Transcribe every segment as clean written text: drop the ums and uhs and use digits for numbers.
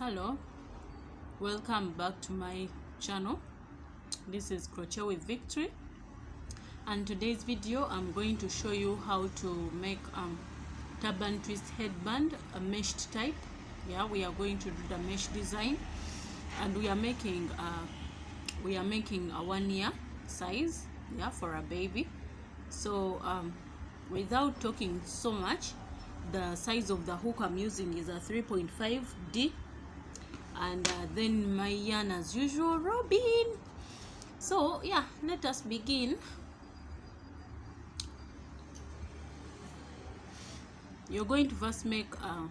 Hello, welcome back to my channel. This is Crochet with Victory, and today's video I'm going to show you how to make turban twist headband, a meshed type. Yeah, we are going to do the mesh design, and we are making a 1 year size, yeah, for a baby. So without talking so much, the size of the hook I'm using is a 3.5D, and then my yarn as usual, Robin. So yeah, let us begin. You're going to first make a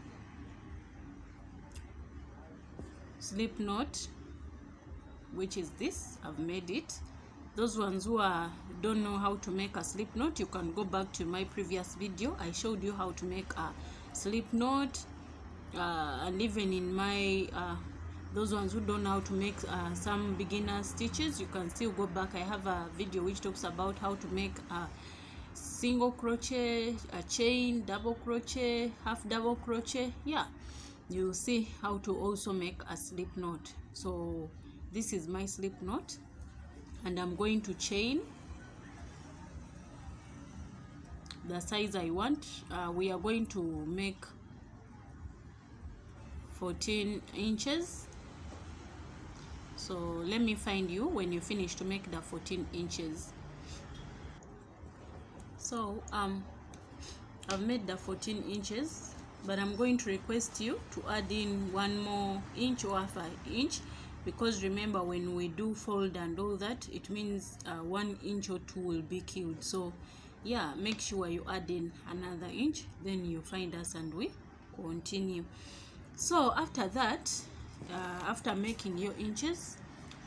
slip knot, which is this. I've made it. Those ones who don't know how to make a slip knot, you can go back to my previous video. I showed you how to make a slip knot, and even in my those ones who don't know how to make some beginner stitches, you can still go back. I have a video which talks about how to make a single crochet, a chain, double crochet, half double crochet. Yeah, you'll see how to also make a slip knot. So this is my slip knot, and I'm going to chain the size I want. We are going to make 14 inches. So let me find you when you finish to make the 14 inches. So I've made the 14 inches, but I'm going to request you to add in 1 more inch or half an inch, because remember, when we do fold and all that, it means 1 inch or 2 will be killed. So yeah, make sure you add in another inch, then you find us and we continue. So after that, after making your inches,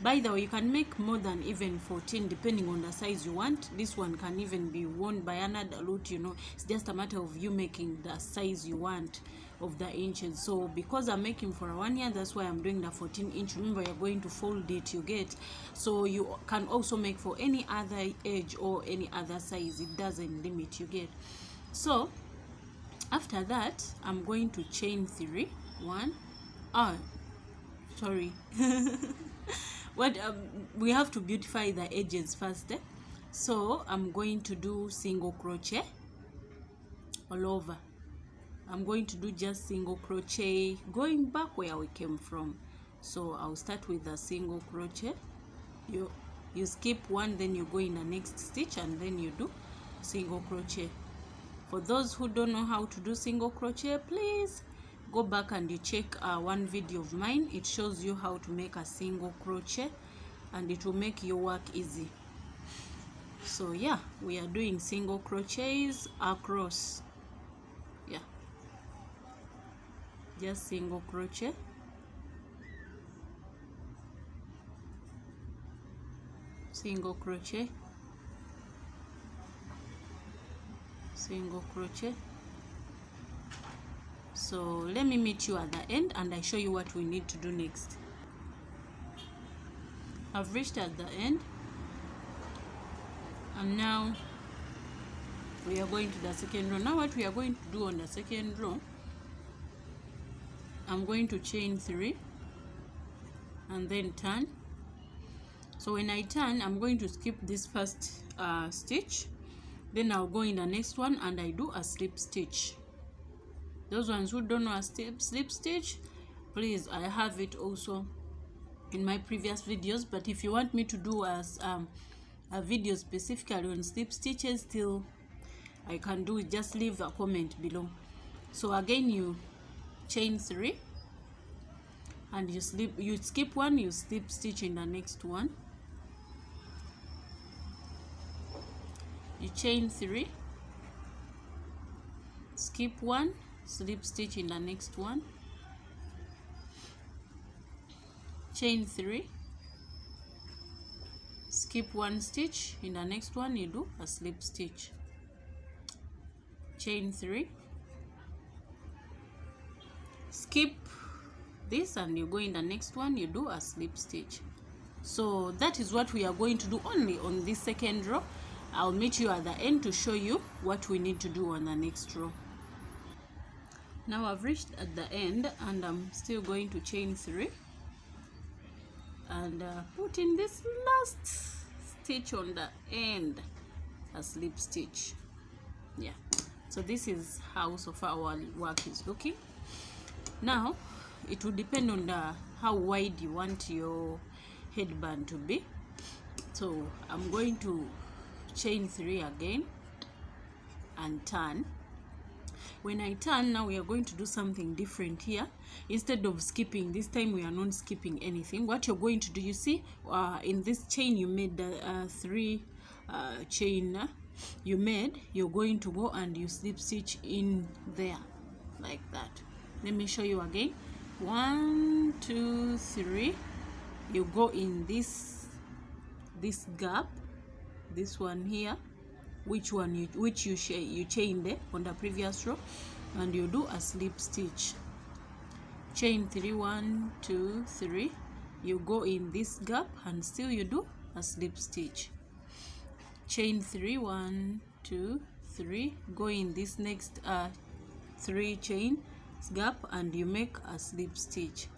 by the way, you can make more than even 14 depending on the size you want. This one can even be worn by an adult, you know. It's just a matter of you making the size you want of the inches. So because I'm making for a 1 year, that's why I'm doing the 14 inch. Remember, you're going to fold it, you get. So you can also make for any other age or any other size. It doesn't limit, you get. So after that, I'm going to chain 3. Sorry. We have to beautify the edges first, eh? So I'm going to do single crochet all over. I'm going to do just single crochet going back where we came from. So I'll start with the single crochet. You skip one, then you go in the next stitch, and then you do single crochet. For those who don't know how to do single crochet, please go back and you check one video of mine. It shows you how to make a single crochet, and it will make your work easy. So yeah, we are doing single crochets across. Yeah, just single crochet, single crochet, single crochet. So let me meet you at the end and I show you what we need to do next. I've reached at the end, and now we are going to the second row. Now what we are going to do on the second row, I'm going to chain 3 and then turn. So when I turn, I'm going to skip this first stitch, then I'll go in the next one and I do a slip stitch. Those ones who don't know a slip stitch, please, I have it also in my previous videos. But if you want me to do a video specifically on slip stitches, still I can do it. Just leave a comment below. So again, you chain 3 and you skip one, you slip stitch in the next one. You chain 3, skip one, slip stitch in the next one, chain 3, skip one stitch in the next one, you do a slip stitch, chain 3, skip this, and you go in the next one, you do a slip stitch. So that is what we are going to do only on this second row. I'll meet you at the end to show you what we need to do on the next row. Now I've reached at the end, and I'm still going to chain 3 and put in this last stitch on the end, a slip stitch. Yeah, so this is how so far our work is looking. Now it will depend on how wide you want your headband to be. So I'm going to chain 3 again and turn. When I turn, now we are going to do something different here. Instead of skipping, this time we are not skipping anything. What you're going to do, you see, in this chain you made the 3 chain you made, you're going to go and you slip stitch in there like that. Let me show you again. 1 2 3, you go in this gap, this one here, which you chained on the previous row, and you do a slip stitch. Chain 3, 1 2 3, you go in this gap and still you do a slip stitch. Chain 3, 1 2 3, go in this next 3 chain gap and you make a slip stitch.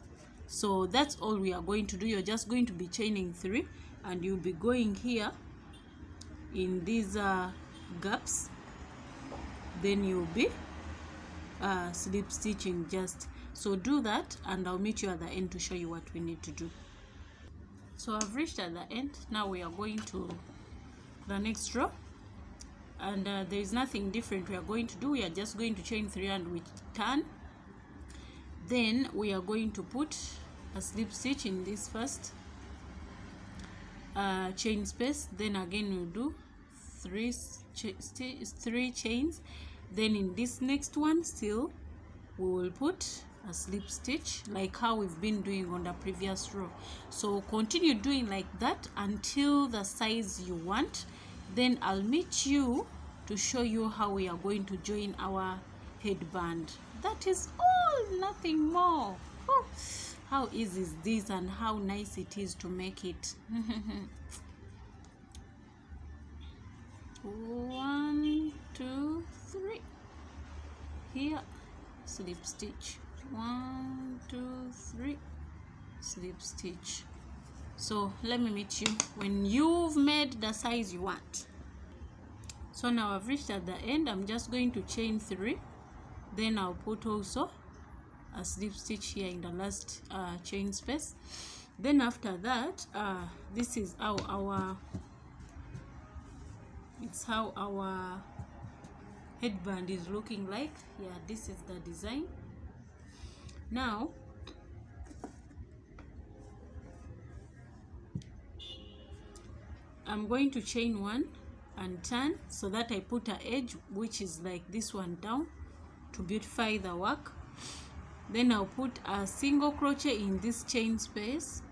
So that's all we are going to do. You're just going to be chaining 3 and you'll be going here in these gaps, then you'll be slip stitching just. So do that and I'll meet you at the end to show you what we need to do. So I've reached at the end. Now we are going to the next row, and there is nothing different we are going to do. We are just going to chain 3 and we turn. Then we are going to put a slip stitch in this first chain space. Then again we'll do 3 chains. Then in this next one still we will put a slip stitch like how we've been doing on the previous row. So continue doing like that until the size you want. Then I'll meet you to show you how we are going to join our headband. That is all, nothing more. Oh, how easy is this and how nice it is to make it. 1 2 3, here slip stitch, 1 2 3, slip stitch. So let me meet you when you've made the size you want. So now I've reached at the end. I'm just going to chain 3, then I'll put also a slip stitch here in the last chain space. Then after that, this is how our headband is looking like. Yeah, this is the design. Now I'm going to chain 1 and turn so that I put an edge which is like this one down to beautify the work. Then I'll put a single crochet in this chain space.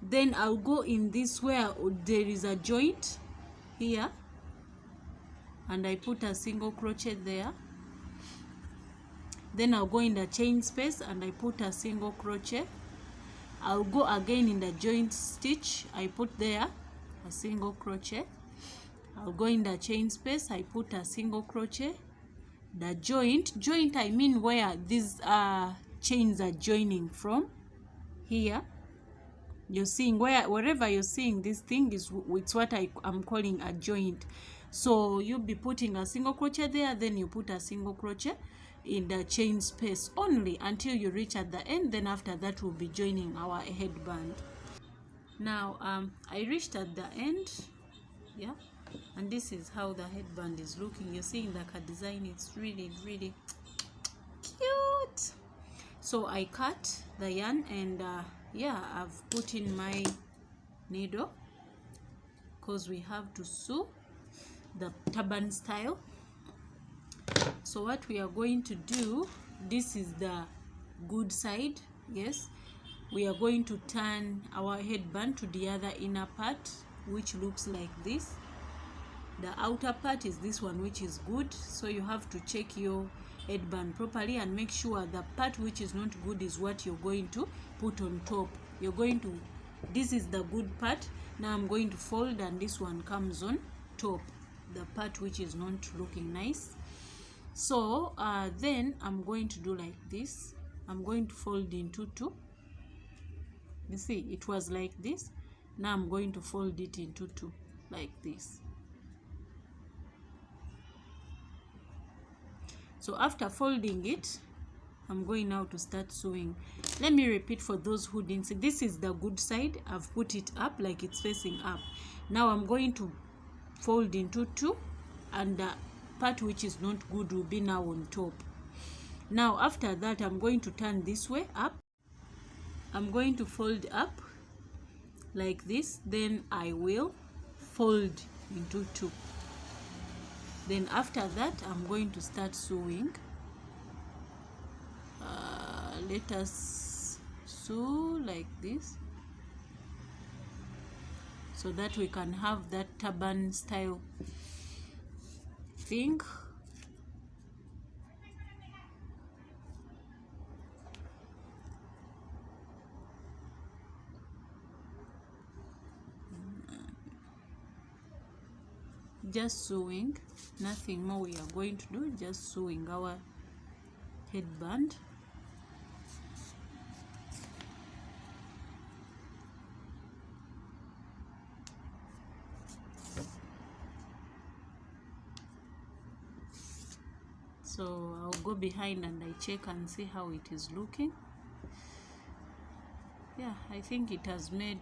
Then I'll go in this where there is a joint here and I put a single crochet there. Then I'll go in the chain space and I put a single crochet. I'll go again in the joint stitch, I put there a single crochet. I'll go in the chain space, I put a single crochet. The joint I mean where these chains are joining from here. You're seeing wherever you're seeing this thing is, it's what I'm calling a joint. So you'll be putting a single crochet there, then you put a single crochet in the chain space only until you reach at the end. Then after that we'll be joining our headband. Now I reached at the end, yeah, and this is how the headband is looking. You're seeing like a design, it's really cute. So I cut the yarn and yeah, I've put in my needle because we have to sew the turban style. So what we are going to do, this is the good side. Yes, we are going to turn our headband to the other inner part, which looks like this. The outer part is this one, which is good. So you have to check your headband properly and make sure the part which is not good is what you're going to put on top. You're going to, this is the good part. Now I'm going to fold and this one comes on top, the part which is not looking nice. So then I'm going to do like this. I'm going to fold into two. You see, it was like this. Now I'm going to fold it into two like this. So after folding it, I'm going now to start sewing. Let me repeat for those who didn't see. This is the good side. I've put it up like it's facing up. Now I'm going to fold into two, and the part which is not good will be now on top. Now after that, I'm going to turn this way up. I'm going to fold up like this, then I will fold into two. Then after that, I'm going to start sewing. Let us sew like this so that we can have that turban style thing. Just sewing, nothing more we are going to do, just sewing our headband. So I'll go behind and I check and see how it is looking. Yeah, I think it has made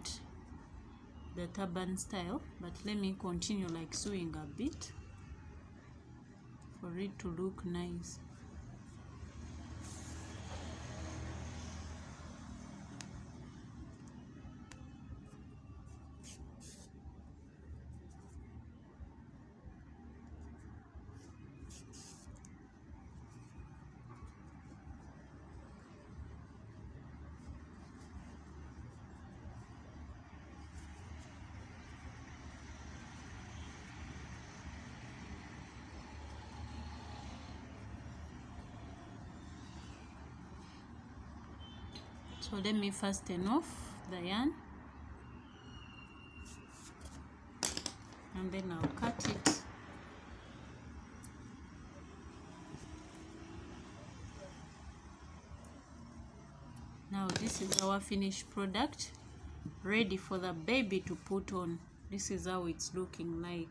the turban style, but let me continue like sewing a bit for it to look nice. So let me fasten off the yarn, and then I'll cut it. Now this is our finished product, ready for the baby to put on. This is how it's looking like.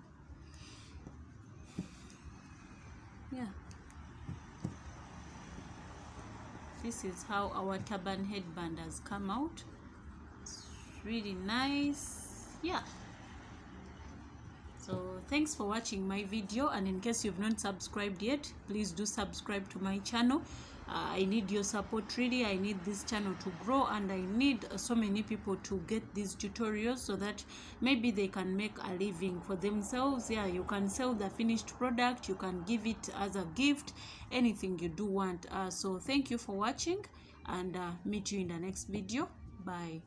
Yeah. This is how our turban headband has come out. It's really nice. Yeah. So thanks for watching my video, and in case you've not subscribed yet, please do subscribe to my channel. I need your support, really. I need this channel to grow, and I need so many people to get these tutorials so that maybe they can make a living for themselves. Yeah, you can sell the finished product, you can give it as a gift, anything you do want. So thank you for watching, and meet you in the next video. Bye.